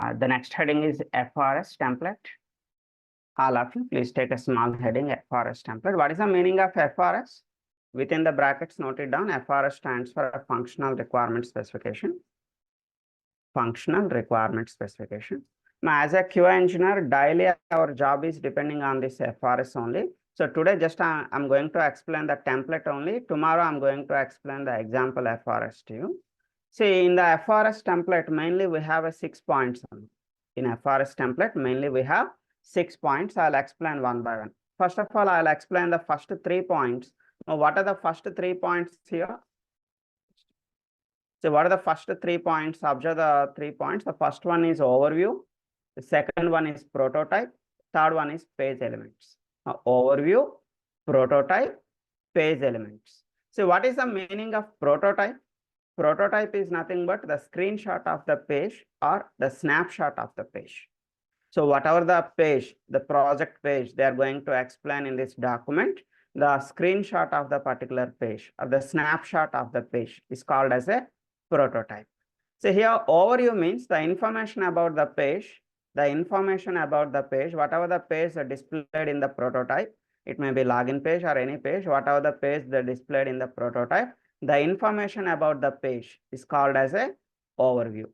The next heading is FRS template. All of you, please take a small heading FRS template. What is the meaning of FRS? Within the brackets, note it down. FRS stands for a functional requirement specification. Functional requirement specification. Now, as a QA engineer, daily our job is depending on this FRS only. So today, just I'm going to explain the template only. Tomorrow, I'm going to explain the example FRS to you. See, in the FRS template, mainly we have a 6 points. In FRS template, mainly we have 6 points. I'll explain one by one. First of all, I'll explain the first 3 points. Now, what are the first 3 points here? So what are the first 3 points? Observe the 3 points. The first one is overview. The second one is prototype. Third one is page elements. Now, overview, prototype, page elements. So what is the meaning of prototype? Prototype is nothing but the screenshot of the page or the snapshot of the page. So whatever the page, the project page, they are going to explain in this document, the screenshot of the particular page or the snapshot of the page is called as a prototype. So here overview means the information about the page, whatever the page displayed in the prototype, it may be login page or any page, whatever the page that displayed in the prototype, the information about the page is called as a overview.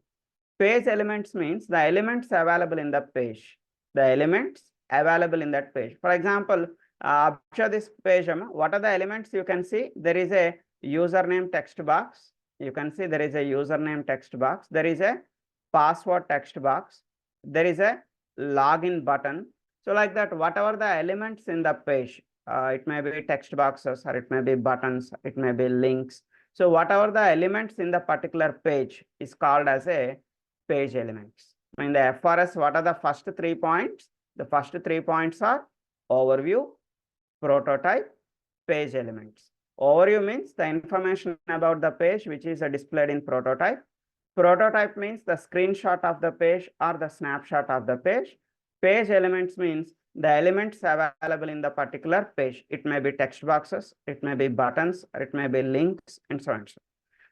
Page elements means the elements available in the page, the elements available in that page. For example, after this page, what are the elements? You can see there is a username text box. You can see there is a username text box. There is a password text box. There is a login button. So like that, whatever the elements in the page, it may be text boxes or it may be buttons, it may be links. So whatever the elements in the particular page is called as a page elements. In the FRS, what are the first 3 points? The first 3 points are overview, prototype, page elements. Overview means the information about the page which is displayed in prototype. Prototype means the screenshot of the page or the snapshot of the page. Page elements means the elements available in the particular page. It may be text boxes, it may be buttons, or it may be links, and so on.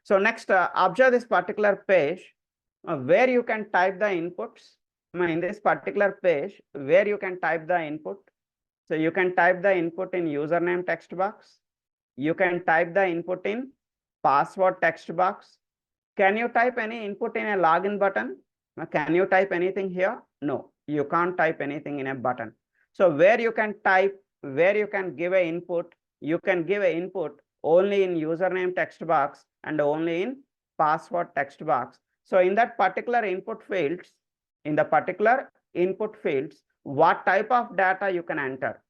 So next, observe this particular page where you can type the inputs. In this particular page, where you can type the input. So you can type the input in username text box. You can type the input in password text box. Can you type any input in a login button? Can you type anything here? No, you can't type anything in a button. So where you can type, where you can give an input, you can give an input only in username text box and only in password text box. So in that particular input fields, what type of data you can enter,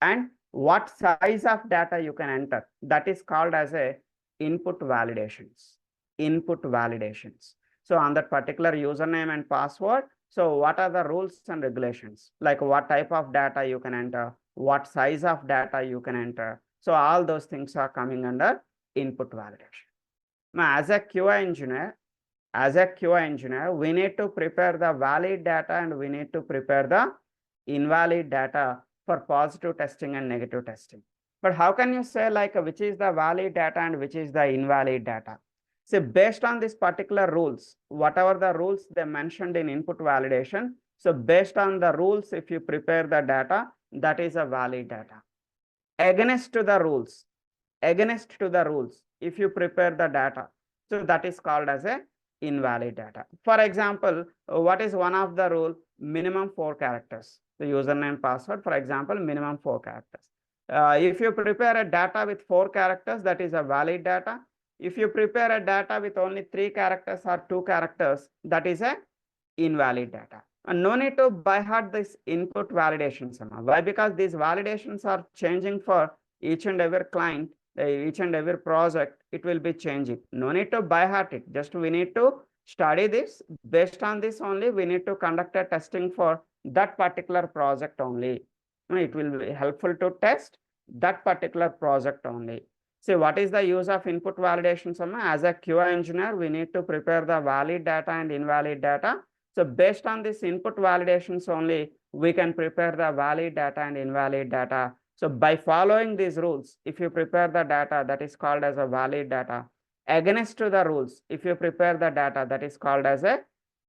and what size of data you can enter, that is called as a input validations. So on that particular username and password, so what are the rules and regulations, like what type of data you can enter, what size of data you can enter. So all those things are coming under input validation. Now, as a QA engineer, we need to prepare the valid data and we need to prepare the invalid data for positive testing and negative testing. But how can you say like which is the valid data and which is the invalid data? So based on this particular rules, whatever the rules they mentioned in input validation, so based on the rules, if you prepare the data, that is a valid data. Against to the rules, if you prepare the data, so that is called as a invalid data. For example, what is one of the rule? Minimum 4 characters. The username password, for example, minimum 4 characters. If you prepare a data with 4 characters, that is a valid data. If you prepare a data with only 3 characters or 2 characters, that is a invalid data. And no need to by heart this input validations. Why? Because these validations are changing for each and every client, each and every project, it will be changing. No need to by heart it. Just we need to study this. Based on this only, we need to conduct a testing for that particular project only. It will be helpful to test that particular project only. See, what is the use of input validation? As a QA engineer, we need to prepare the valid data and invalid data. So based on this input validations only, we can prepare the valid data and invalid data. So by following these rules, if you prepare the data, that is called as a valid data. against to the rules. If you prepare the data, that is called as a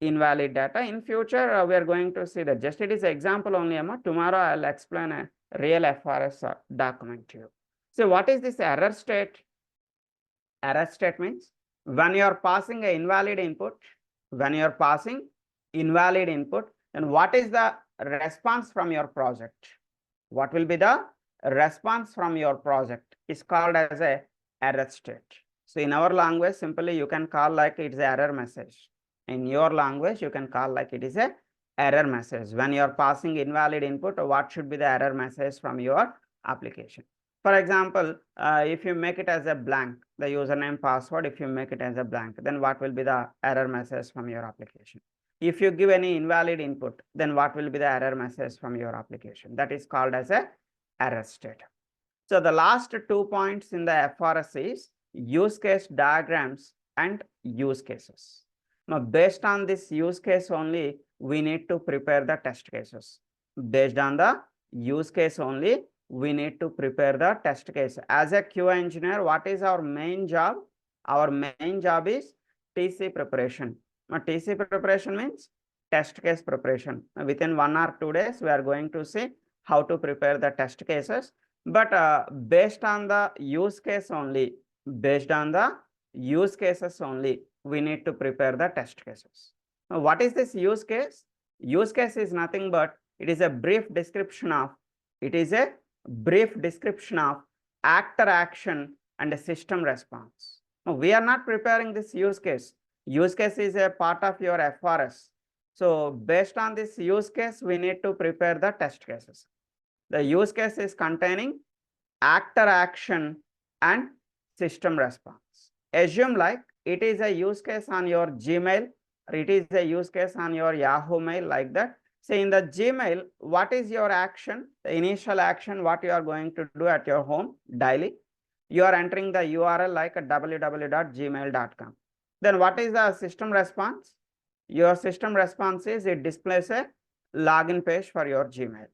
invalid data. In future, we are going to see that. Just it is example only, Amma. Tomorrow I'll explain a real FRS document to you. So what is this error state? Error state means when you are passing an invalid input, when you are passing invalid input, then what is the response from your project? What will be the response from your project is called as a error state. So in our language, simply you can call like it's an error message. In your language, you can call like it is a error message. When you are passing invalid input, what should be the error message from your application? For example, if you make it as a blank, the username password, if you make it as a blank, then what will be the error message from your application? If you give any invalid input, then what will be the error message from your application? That is called as a error state. So the last 2 points in the FRS is use case diagrams and use cases. Now, based on this use case only, we need to prepare the test cases. Based on the use case only, we need to prepare the test case. As a QA engineer, what is our main job? Our main job is TC preparation. Now, TC preparation means test case preparation. Within 1 or 2 days, we are going to see how to prepare the test cases. But based on the use case only, based on the use cases only, we need to prepare the test cases. Now, what is this use case? Use case is nothing but it is a brief description of actor action and a system response. Now, we are not preparing this use case. Use case is a part of your FRS. So based on this use case, we need to prepare the test cases. The use case is containing actor action and system response. Assume like it is a use case on your Gmail, or it is a use case on your Yahoo Mail, like that. Say in the Gmail, what is your action? The initial action, what you are going to do at your home daily? You are entering the URL like a www.gmail.com. Then what is the system response? Your system response is it displays a login page for your Gmail.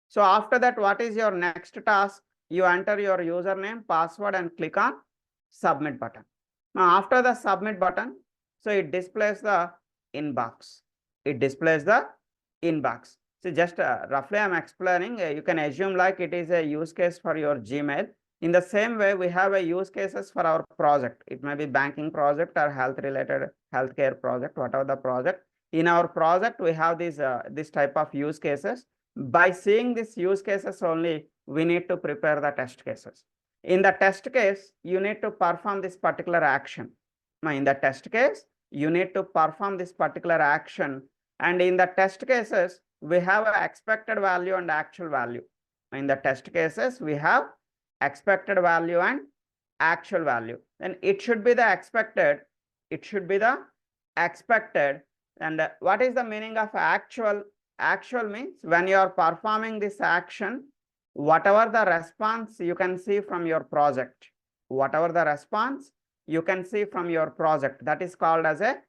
So after that, what is your next task? You enter your username, password, and click on submit button. Now after the submit button, so it displays the inbox. It displays the inbox. So just roughly I'm explaining, you can assume like it is a use case for your Gmail. In the same way, we have a use cases for our project. It may be banking project or health related healthcare project, whatever the project. In our project, we have this type of use cases. By seeing these use cases only, we need to prepare the test cases. In the test case, you need to perform this particular action. Now, in the test case, you need to perform this particular action. And in the test cases, we have an expected value and actual value. In the test cases, we have expected value and actual value. Then it should be the expected. It should be the expected. And what is the meaning of actual? Actual means when you are performing this action, whatever the response you can see from your project, whatever the response you can see from your project, that is called as a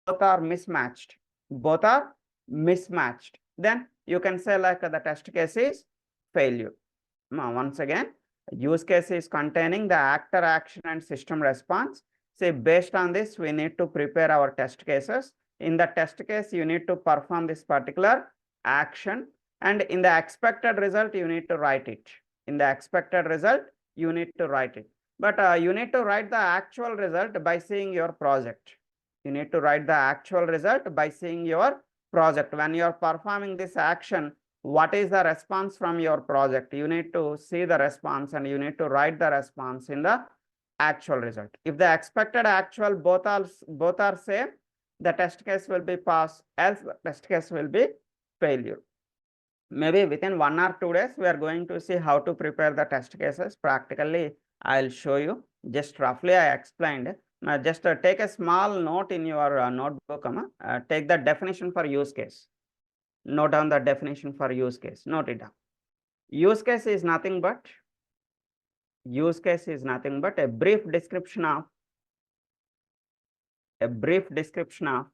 both are mismatched. Both are mismatched. Then you can say like the test case is failure. Now, once again, use case is containing the actor action and system response. Say based on this, we need to prepare our test cases. In the test case, you need to perform this particular action, and in the expected result, you need to write it. In the expected result, you need to write it. But you need to write the actual result by seeing your project. You need to write the actual result by seeing your project. When you are performing this action, what is the response from your project? You need to see the response and you need to write the response in the actual result. If the expected actual both are same, the test case will be pass, else the test case will be failure. Maybe within 1 or 2 days, we are going to see how to prepare the test cases. Practically, I'll show you. Just roughly I explained. Now just take a small note in your notebook. Take the definition for use case. Note down the definition for use case. Note it down. Use case is nothing but a brief description of a brief description of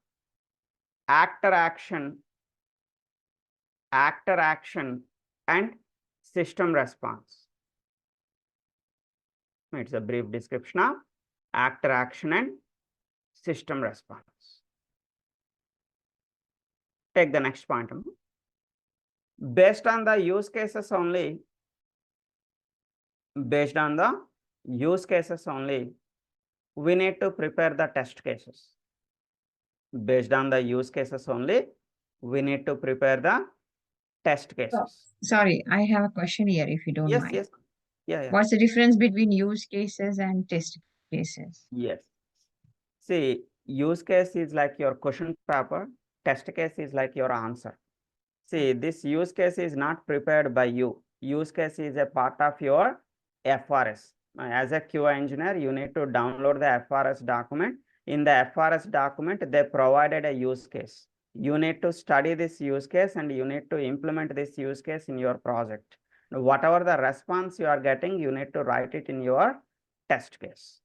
actor action, and system response. It's a brief description of actor action and system response. Take the next point. Based on the use cases only, we need to prepare the test cases. Based on the use cases only, we need to prepare the test cases. Sorry, I have a question here if you don't mind. Yes. Yeah. What's the difference between use cases and test cases? Yes. See, use case is like your question paper, test case is like your answer. See, this use case is not prepared by you. Use case is a part of your FRS. As a QA engineer, you need to download the FRS document. In the FRS document, they provided a use case. You need to study this use case and you need to implement this use case in your project. Whatever the response you are getting, you need to write it in your test case.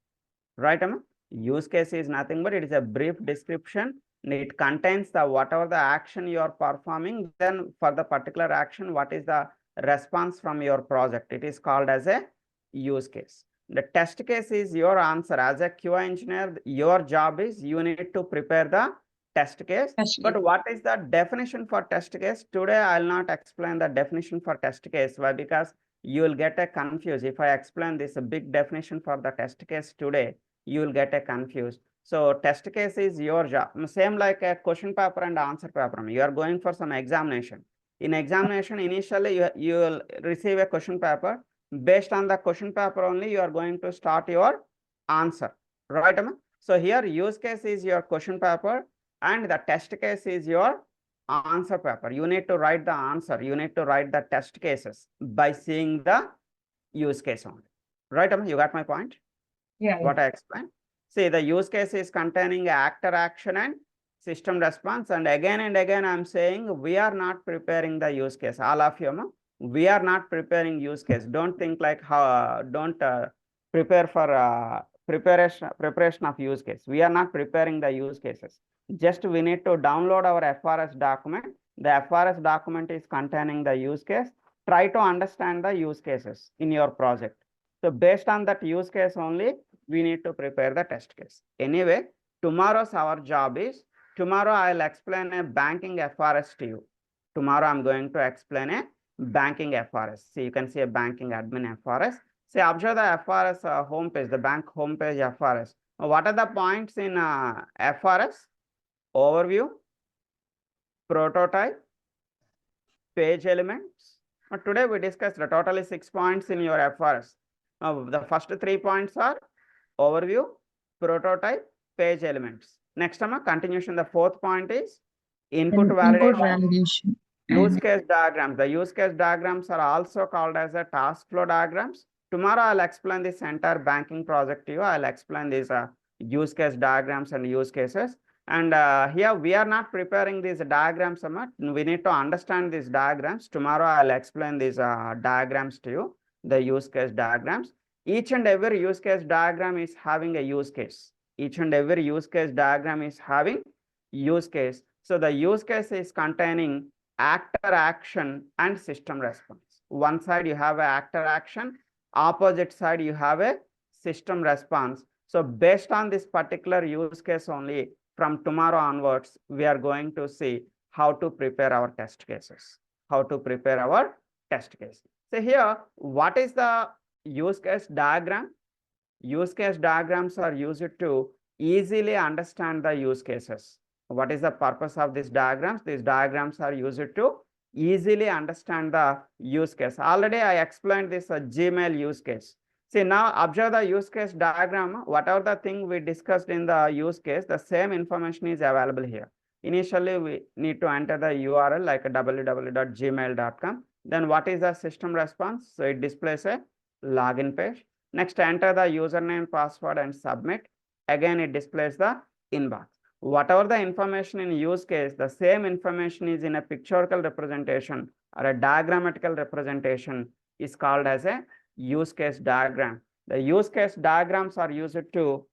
Right, Amma? Use case is nothing but it is a brief description. It contains the whatever the action you are performing, then for the particular action, what is the response from your project? It is called as a use case. The test case is your answer. As a QA engineer, your job is you need to prepare the test case. But what is the definition for test case? Today, I will not explain the definition for test case. Why? Because you will get a confused. If I explain this a big definition for the test case today, you will get a confused. So test case is your job. Same like a question paper and answer paper. You are going for some examination. In examination, initially you will receive a question paper. Based on the question paper only, you are going to start your answer. Right? So here use case is your question paper and the test case is your answer paper. You need to write the answer. You need to write the test cases by seeing the use case only. Right? You got my point? Yeah. What I explained. See, the use case is containing actor action and system response. And again, I'm saying we are not preparing the use case. All of you, we are not preparing use case. Don't think like how, don't prepare for preparation of use case. We are not preparing the use cases. Just we need to download our FRS document. The FRS document is containing the use case. Try to understand the use cases in your project. So based on that use case only, we need to prepare the test case. Anyway, tomorrow's our job is, tomorrow I'll explain a banking FRS to you. Tomorrow I'm going to explain a banking FRS. See, you can see a banking admin FRS. See, observe the FRS homepage, the bank homepage FRS. What are the points in FRS? Overview, prototype, page elements. Today we discussed the totally 6 points in your FRS. The first 3 points are overview, prototype, page elements. Next time, continuation. The 4th point is input validation. Use case diagrams. The use case diagrams are also called as a task flow diagrams. Tomorrow I'll explain this entire banking project to you. I'll explain these use case diagrams and use cases. And here we are not preparing these diagrams. We need to understand these diagrams. Tomorrow I'll explain these diagrams to you, the use case diagrams. Each and every use case diagram is having a use case. Each and every use case diagram is having use case. So the use case is containing actor action and system response. One side you have an actor action, opposite side you have a system response. So based on this particular use case only, from tomorrow onwards, we are going to see how to prepare our test cases. How to prepare our test case. So here, what is the use case diagram? Use case diagrams are used to easily understand the use cases. What is the purpose of these diagrams? These diagrams are used to easily understand the use case. Already I explained this Gmail use case. See, now observe the use case diagram. Whatever the thing we discussed in the use case, the same information is available here. Initially, we need to enter the URL like www.gmail.com. Then what is the system response? So it displays a login page. Next, enter the username, password, and submit. Again, it displays the inbox. Whatever the information in use case, the same information is in a pictorial representation or a diagrammatical representation is called as a use case diagram. The use case diagrams are used to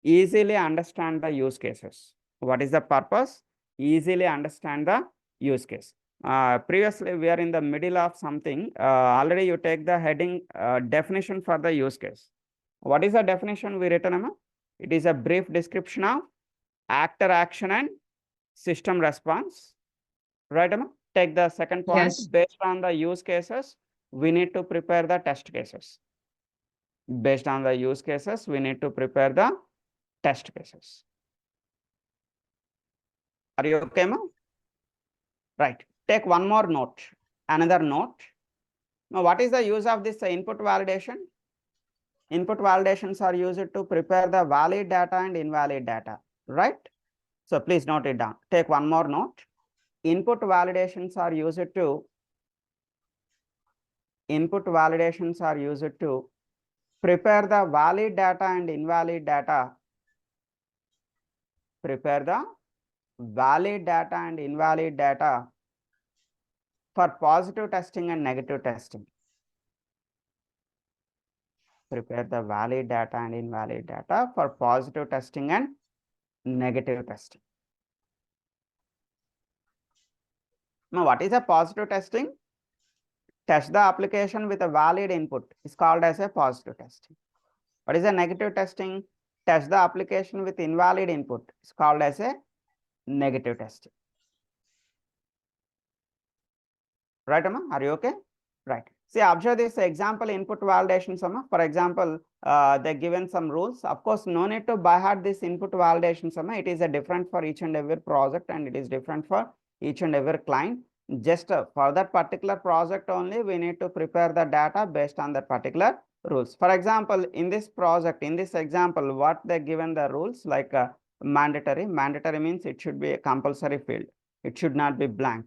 Easily understand the use cases. What is the purpose? Easily understand the use case. Previously, we are in the middle of something. Already you take the heading definition for the use case. What is the definition we written, Amma? It is a brief description of actor action and system response. Right, Amma? Take the second point. Yes. Based on the use cases, we need to prepare the test cases. Based on the use cases, we need to prepare the test cases. Are you okay, Ma? Right. Take one more note. Another note. Now, what is the use of this input validation? Input validations are used to prepare the valid data and invalid data, right? So please note it down. Take one more note. Input validations are used to prepare the valid data and invalid data. Prepare the valid data and invalid data for positive testing and negative testing. Prepare the valid data and invalid data for positive testing and negative testing. Now, what is a positive testing? Test the application with a valid input is called as a positive testing. What is a negative testing? Test the application with invalid input is called as a negative testing. Right, Amma? Are you okay? Right. See, observe this example input validation, Amma. For example, they're given some rules. Of course, no need to by heart this input validation, Amma. It is a different for each and every project, and it is different for each and every client. Just for that particular project only, we need to prepare the data based on that particular rules. For example, in this project, in this example, what they given the rules like mandatory. Mandatory means it should be a compulsory field. It should not be blank.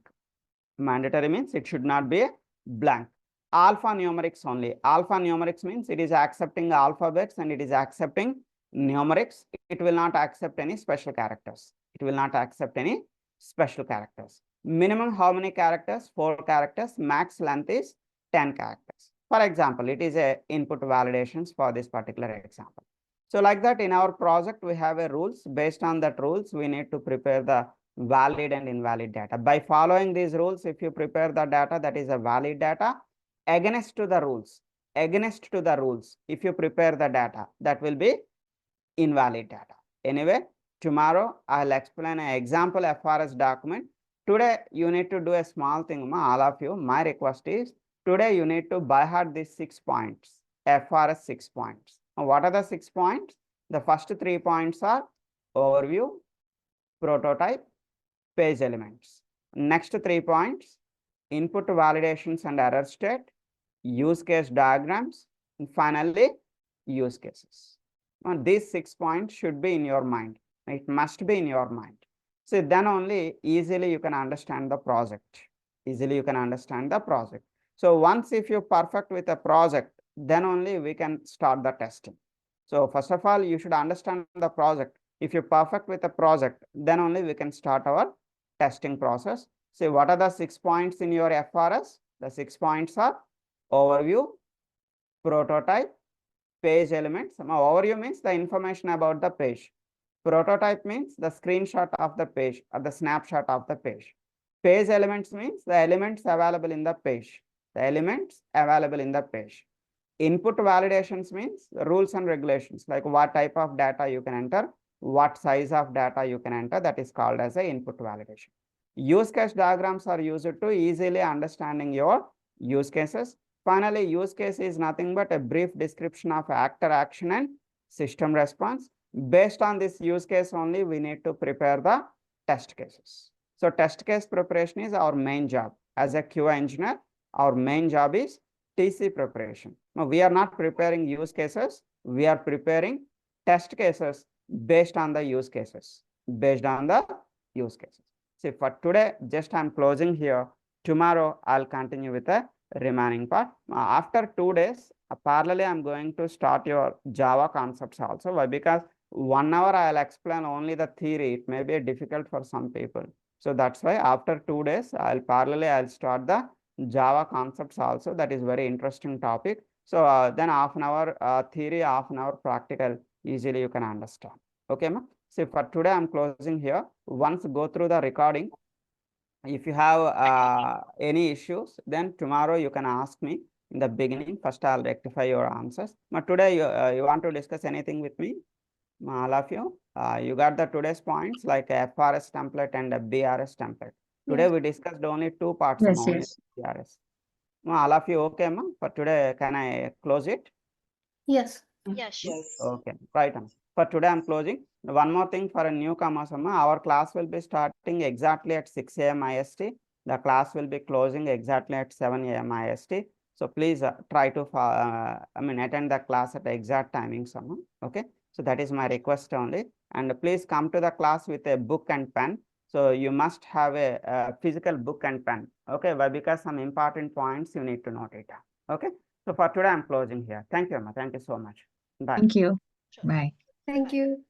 Mandatory means it should not be blank. Alphanumerics only. Alphanumerics means it is accepting alphabets and it is accepting numerics. It will not accept any special characters. It will not accept any special characters. Minimum how many characters? 4 characters. Max length is 10 characters. For example, it is a input validations for this particular example. So like that in our project, we have a rules. Based on that rules, we need to prepare the valid and invalid data. By following these rules, if you prepare the data that is a valid data, against to the rules, if you prepare the data, that will be invalid data. Anyway, tomorrow I'll explain an example FRS document. Today you need to do a small thing, all of you. My request is today you need to by heart these 6 points, FRS 6 points. Now, what are the 6 points? The first 3 points are overview, prototype, page elements. Next 3 points, input validations and error state, use case diagrams, and finally use cases. Now, these 6 points should be in your mind. It must be in your mind. So then only easily you can understand the project. So once if you perfect with a project, then only we can start the testing. So first of all, you should understand the project. If you perfect with a project, then only we can start our testing process. So what are the 6 points in your FRS? The 6 points are overview, prototype, page elements. Overview means the information about the page. Prototype means the screenshot of the page or the snapshot of the page. Page elements means the elements available in the page. Input validations means the rules and regulations, like what type of data you can enter, what size of data you can enter, that is called as a input validation. Use case diagrams are used to easily understanding your use cases. Finally, use case is nothing but a brief description of actor action and system response. Based on this use case only, we need to prepare the test cases. So test case preparation is our main job. As a QA engineer, our main job is TC preparation. Now, we are not preparing use cases. We are preparing test cases based on the use cases. See, for today, just I'm closing here. Tomorrow, I'll continue with the remaining part. After 2 days, parallelly, I'm going to start your Java concepts also. Why? Because 1 hour I'll explain only the theory. It may be difficult for some people. So that's why after 2 days, I'll start the Java concepts also. That is very interesting topic. So then half an hour theory, half an hour practical, easily you can understand. Okay, ma. So for today, I'm closing here. Once go through the recording. If you have any issues, then tomorrow you can ask me in the beginning. First, I'll rectify your answers. But today, you want to discuss anything with me? All of you, you got the today's points like a FRS template and a BRS template. Today, we discussed only two parts, Yes, only yes. BRS. All of you okay, ma? For today, can I close it? Yes. Yes. Okay, right. For today, I'm closing. One more thing for a newcomers, our class will be starting exactly at 6 a.m. IST. The class will be closing exactly at 7 a.m. IST. So please try to attend the class at the exact timing, okay? So that is my request only. And please come to the class with a book and pen. So you must have a physical book and pen, okay? Why? Because some important points you need to note it down, okay? So for today, I'm closing here. Thank you, Amma. Thank you so much. Bye. Thank you. Sure. Bye. Thank you.